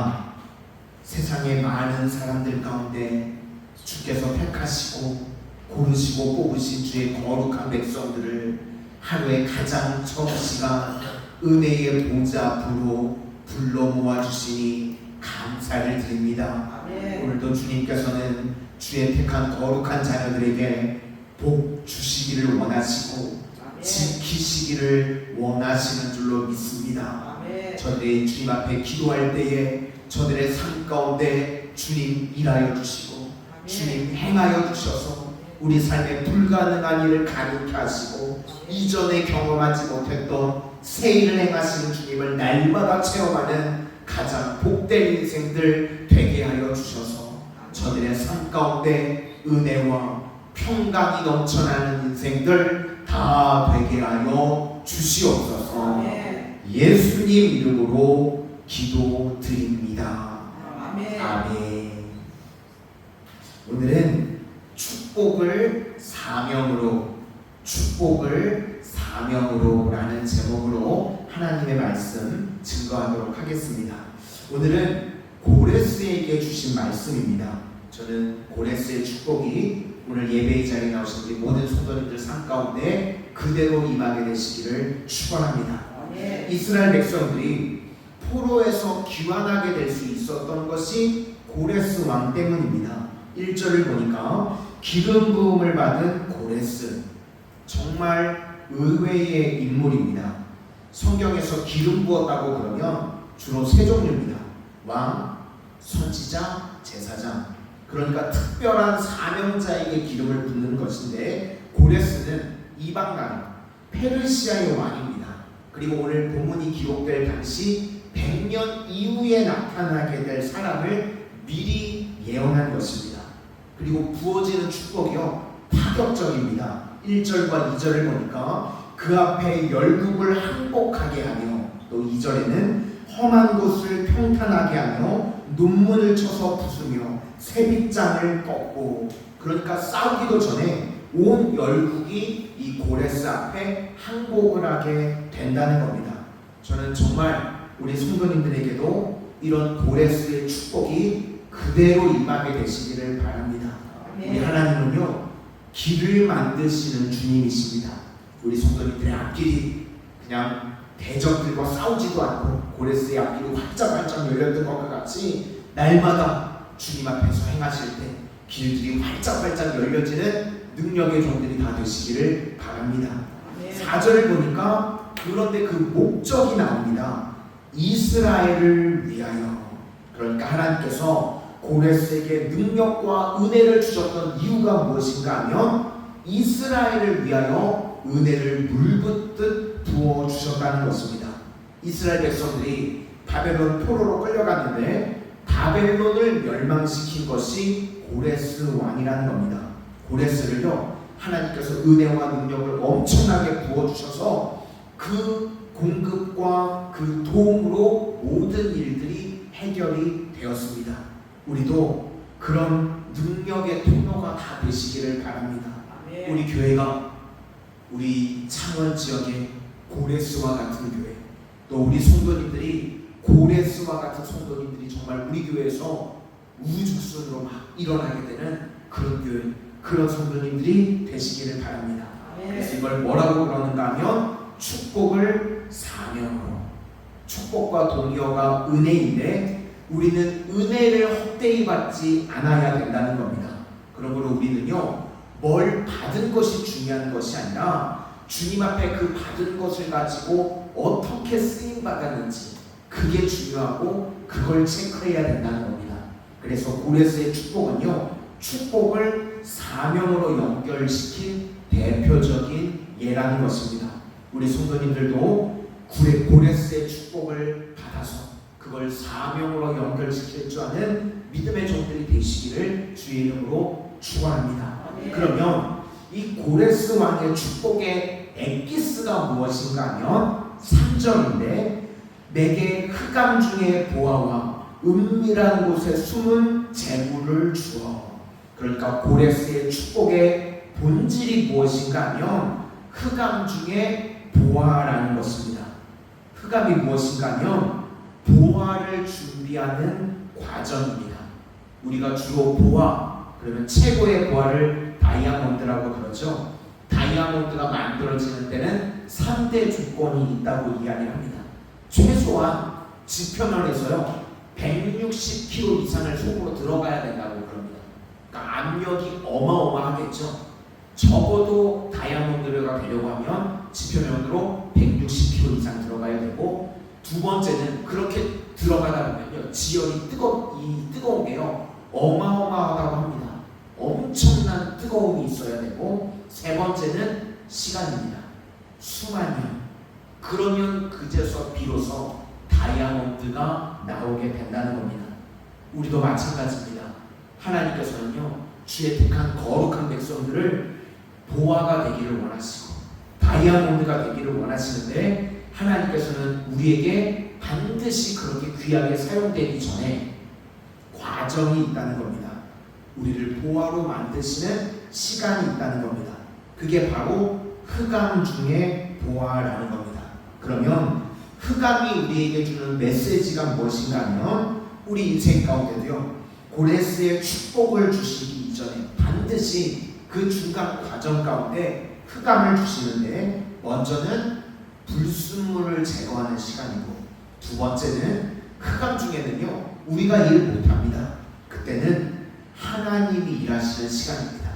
할렐루야. 세상의 많은 사람들 가운데 주께서 택하시고 고르시고 뽑으신 주의 거룩한 백성들을 하루에 가장 첫 시간 은혜의 보좌 앞으로 불러 모아주시니 감사를 드립니다. 아멘. 오늘도 주님께서는 주의 택한 거룩한 자녀들에게 복 주시기를 원하시고 아멘. 지키시기를 원하시는 줄로 믿습니다. 아멘. 저들이 주님 앞에 기도할 때에 저들의 삶 가운데 주님 일하여 주시고 아멘. 주님 행하여 주셔서 우리 삶에 불가능한 일을 가능케 하시고 이전에 경험하지 못했던 새 일을 행하시는 주님을 날마다 체험하는 가장 복된 인생들 되게 하여 주셔서 저들의 삶 가운데 은혜와 평강이 넘쳐나는 인생들 다 되게 하여 주시옵소서. 아멘. 예수님 이름으로 기도드립니다. 아멘. 아멘. 오늘은 축복을 사명으로 라는 제목으로 하나님의 말씀 증거하도록 하겠습니다. 오늘은 고레스에게 주신 말씀입니다. 저는 고레스의 축복이 오늘 예배의 자리에 나오신 우리 모든 성도님들 삶 가운데 그대로 임하게 되시기를 축원합니다. 아멘. 이스라엘 백성들이 포로에서 귀환하게 될 수 있었던 것이 고레스 왕 때문입니다. 1절을 보니까 기름 부음을 받은 고레스, 정말 의외의 인물입니다. 성경에서 기름 부었다고 그러면 주로 세 종류입니다. 왕, 선지자, 제사장. 그러니까 특별한 사명자에게 기름을 붓는 것인데 고레스는 이방 나라 페르시아의 왕입니다. 그리고 오늘 본문이 기록될 당시 100년 이후에 나타나게 될 사람을 미리 예언한 것입니다. 그리고 부어지는 축복이요 파격적입니다. 1절과 2절을 보니까 그 앞에 열국을 항복하게 하며 또 2절에는 험한 곳을 평탄하게 하며 논문을 쳐서 부수며 새빗장을 꺾고, 그러니까 싸우기도 전에 온 열국이 이 고레스 앞에 항복을 하게 된다는 겁니다. 저는 정말 우리 성도님들에게도 이런 고레스의 축복이 그대로 임하게 되시기를 바랍니다. 우리 하나님은요 길을 만드시는 주님이십니다. 우리 성도님들의 앞길이 그냥 대적들과 싸우지도 않고 고레스의 앞길이 활짝활짝 열렸던 것과 같이 날마다 주님 앞에서 행하실 때 길들이 활짝활짝 열려지는 능력의 종들이 다 되시기를 바랍니다. 4절을 보니까 그런데 그 목적이 나옵니다. 이스라엘을 위하여. 그러니까 하나님께서 고레스에게 능력과 은혜를 주셨던 이유가 무엇인가 하면 이스라엘을 위하여 은혜를 물붓듯 부어주셨다는 것입니다. 이스라엘 백성들이 바벨론 포로로 끌려갔는데 바벨론을 멸망시킨 것이 고레스 왕이라는 겁니다. 고레스를요 하나님께서 은혜와 능력을 엄청나게 부어주셔서 그 공급과 그 도움으로 모든 일들이 해결이 되었습니다. 우리도 그런 능력의 통로가 다 되시기를 바랍니다. 아멘. 우리 교회가 우리 창원 지역의 고레스와 같은 교회, 또 우리 성도님들이 고레스와 같은 성도님들이 정말 우리 교회에서 우주순으로 막 일어나게 되는 그런 교회, 그런 성도님들이 되시기를 바랍니다. 아멘. 그래서 이걸 뭐라고 그러는가 하면 축복을 사명으로. 축복과 동의어가 은혜인데 우리는 은혜를 헛되이 받지 않아야 된다는 겁니다. 그러므로 우리는요 뭘 받은 것이 중요한 것이 아니라 주님 앞에 그 받은 것을 가지고 어떻게 쓰임 받았는지 그게 중요하고 그걸 체크해야 된다는 겁니다. 그래서 고레스의 축복은요 축복을 사명으로 연결시킨 대표적인 예라는 것입니다. 우리 성도님들도 고레스의 축복을 받아서 그걸 사명으로 연결시킬 줄 아는 믿음의 종들이 되시기를 주의 이름으로 축원합니다. 그러면 이 고레스 왕의 축복의 엑기스가 무엇인가 하면 3절인데 내게 흑암 중에 보아와 은밀한 곳에 숨은 재물을 주어. 그러니까 고레스의 축복의 본질이 무엇인가 하면 흑암 중에 보아라는 것입니다. 흑암이 무엇인가 하면 보화를 준비 준비하는 과정입니다. 우리가 주로 보화, 그러면 최고의 보화를 다이아몬드라고 그러죠. 다이아몬드가 만들어지는 데는 3대 조건이 있다고 이야기를 합니다. 최소한 지표면에서요 160kg 이상을 속으로 들어가야 된다고 그럽니다. 그러니까 압력이 어마어마하겠죠. 적어도 다이아몬드가 되려고 하면 지표면으로 160kg 이상 들어가야 되고, 두 번째는 그렇게 들어가다 보면요 지열이 뜨거운 게요 어마어마하다고 합니다. 엄청난 뜨거움이 있어야 되고, 세 번째는 시간입니다. 수만 년. 그러면 그제서 비로소 다이아몬드가 나오게 된다는 겁니다. 우리도 마찬가지입니다. 하나님께서는요 주의 택한 거룩한 백성들을 보화가 되기를 원하시고 다이아몬드가 되기를 원하시는데, 하나님께서는 우리에게 반드시 그렇게 귀하게 사용되기 전에 과정이 있다는 겁니다. 우리를 보화로 만드시는 시간이 있다는 겁니다. 그게 바로 흑암 중의 보화라는 겁니다. 그러면 흑암이 우리에게 주는 메시지가 무엇인가 하면, 우리 인생 가운데도요 고레스의 축복을 주시기 이전에 반드시 그 중간 과정 가운데 흑암을 주시는데, 먼저는 불순물을 제거하는 시간이고, 두 번째는 흑암 중에는요 우리가 일 못합니다. 그때는 하나님이 일하시는 시간입니다.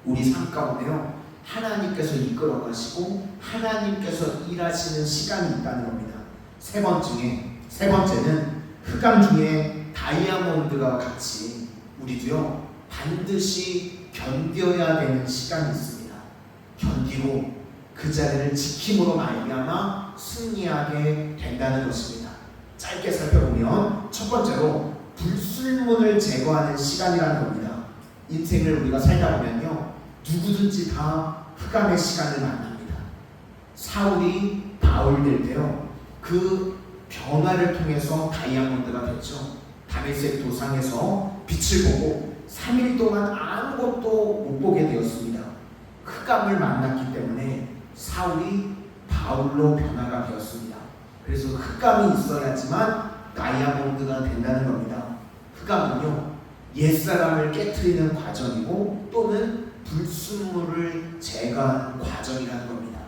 우리 삶 가운데요 하나님께서 이끌어 가시고 하나님께서 일하시는 시간이 있다는 겁니다. 세 번째는 흑암 중에 다이아몬드와 같이 우리도요 반드시 견뎌야 되는 시간이 있습니다. 견디고 그 자리를 지킴으로 말미암아 승리하게 된다는 것입니다. 짧게 살펴보면, 첫 번째로 불순물을 제거하는 시간이라는 겁니다. 인생을 우리가 살다 보면요 누구든지 다 흑암의 시간을 만납니다. 사울이 바울 될 때요 그 변화를 통해서 다이아몬드가 됐죠. 다메섹 도상에서 빛을 보고 3일 동안 아무것도 못 보게 되었습니다. 흑암을 만났기 때문에 사울이 바울로 변화가 되었습니다. 그래서 흑암이 있어야지만 다이아몬드가 된다는 겁니다. 흑암은요 옛사람을 깨트리는 과정이고, 또는 불순물을 제거하는 과정이라는 겁니다.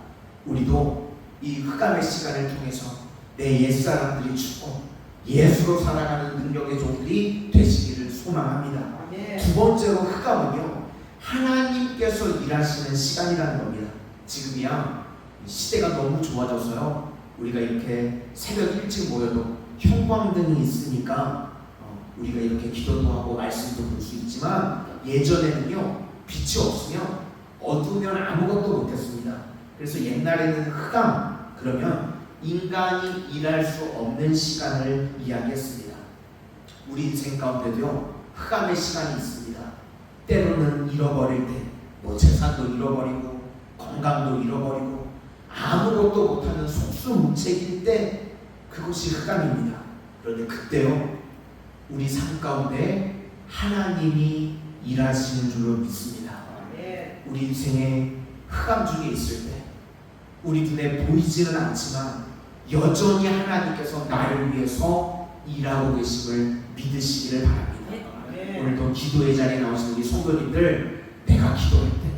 우리도 이 흑암의 시간을 통해서 내 옛사람들이 죽고 예수로 살아가는 능력의 종들이 되시기를 소망합니다. 두 번째로 흑암은요 하나님께서 일하시는 시간이라는 겁니다. 지금이야 시대가 너무 좋아져서요 우리가 이렇게 새벽 일찍 모여도 형광등이 있으니까 우리가 이렇게 기도도 하고 말씀도 볼 수 있지만, 예전에는요 빛이 없으면 어두우면 아무것도 못했습니다. 그래서 옛날에는 흑암 그러면 인간이 일할 수 없는 시간을 이야기했습니다. 우리 인생 가운데도요 흑암의 시간이 있습니다. 때로는 잃어버릴 때, 재산도 잃어버리고 건강도 잃어버리고 아무것도 못하는 속수무책일 때, 그것이 흑암입니다. 그런데 그때요 우리 삶 가운데 하나님이 일하시는 줄로 믿습니다. 우리 인생의 흑암 중에 있을 때 우리 눈에 보이지는 않지만 여전히 하나님께서 나를 위해서 일하고 계심을 믿으시기를 바랍니다. 오늘도 기도의 자리에 나오신 우리 성도님들, 내가 기도할 때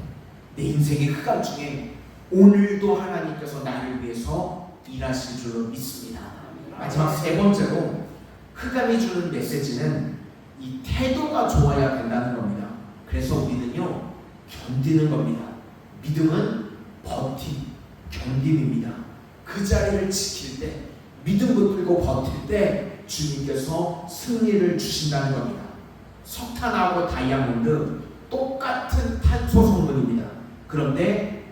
내 인생의 흑암 중에 오늘도 하나님께서 나를 위해서 일하실 줄로 믿습니다. 마지막 세 번째로 흑암이 주는 메시지는 이 태도가 좋아야 된다는 겁니다. 그래서 우리는요 견디는 겁니다. 믿음은 견딤입니다. 그 자리를 지킬 때, 믿음 붙들고 버틸 때 주님께서 승리를 주신다는 겁니다. 석탄하고 다이아몬드 똑같은 탄소 성분입니다. 그런데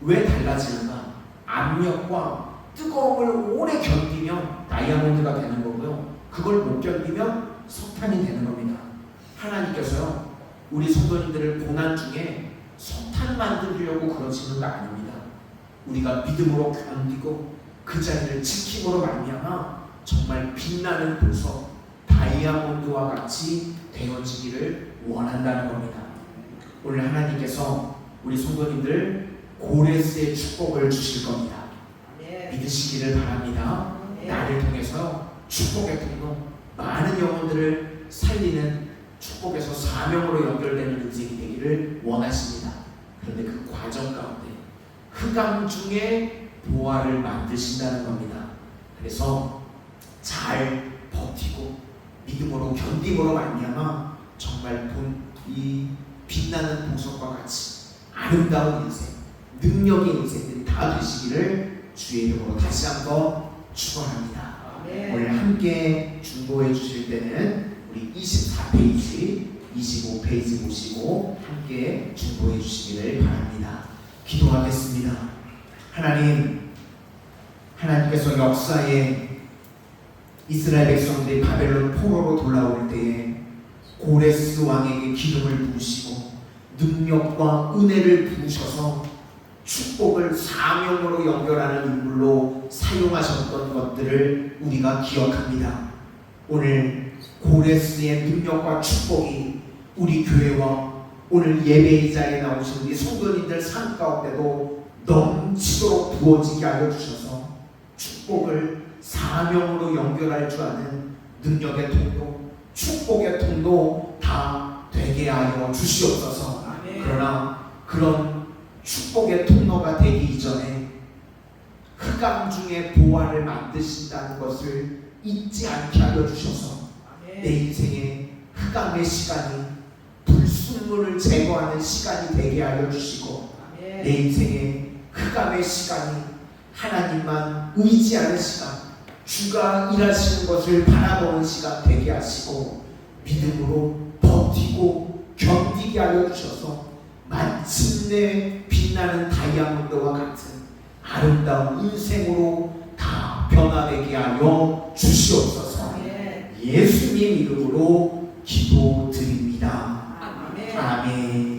왜 달라지는가? 압력과 뜨거움을 오래 견디면 다이아몬드가 되는 거고요, 그걸 못 견디면 석탄이 되는 겁니다. 하나님께서요 우리 성도님들을 고난 중에 석탄 만들려고 그러시는 거 아닙니다. 우리가 믿음으로 견디고 그 자리를 지킴으로 말미암아 정말 빛나는 보석 다이아몬드와 같이 되어지기를 원한다는 겁니다. 오늘 하나님께서 우리 성도님들 고레스의 축복을 주실 겁니다. 믿으시기를 바랍니다. 나를 통해서 축복의 통로 많은 영혼들을 살리는 축복에서 사명으로 연결되는 인생이 되기를 원하십니다. 그런데 그 과정 가운데 흑암 중에 보화를 만드신다는 겁니다. 그래서 잘 버티고 믿음으로 견딤으로 말미암아 정말 이 빛나는 보석과 같이 아름다운 인생, 능력의 인생들이 다 되시기를 주의 이름으로 다시 한번 축원합니다. 오늘 함께 중보해 주실 때는 우리 24페이지, 25페이지 보시고 함께 중보해 주시기를 바랍니다. 기도하겠습니다. 하나님께서 역사에 이스라엘 백성들이 바벨론 포로로 돌아올 때에 고레스 왕에게 기름을 부으시고 능력과 은혜를 부으셔서 축복을 사명으로 연결하는 인물로 사용하셨던 것들을 우리가 기억합니다. 오늘 고레스의 능력과 축복이 우리 교회와 오늘 예배의자에 나오신 우리 성도님들 삶 가운데도 넘치도록 부어지게 하여 주셔서 축복을 사명으로 연결할 줄 아는 능력의 통로, 축복의 통로 다 되게 하여 주시옵소서. 그러나 그런 축복의 통로가 되기 이전에 흑암 중에 보화를 만드신다는 것을 잊지 않게 하여 주셔서 내 인생에 흑암의 시간이 불순물을 제거하는 시간이 되게 하여 주시고 내 인생에 흑암의 시간이 하나님만 의지하는 시간, 주가 일하시는 것을 바라보는 시간 되게 하시고 믿음으로 버티고 견디게 하여 주셔서 마침내 빛나는 다이아몬드와 같은 아름다운 인생으로 다 변화되게 하여 주시옵소서. 예수님 이름으로 기도드립니다. 아멘.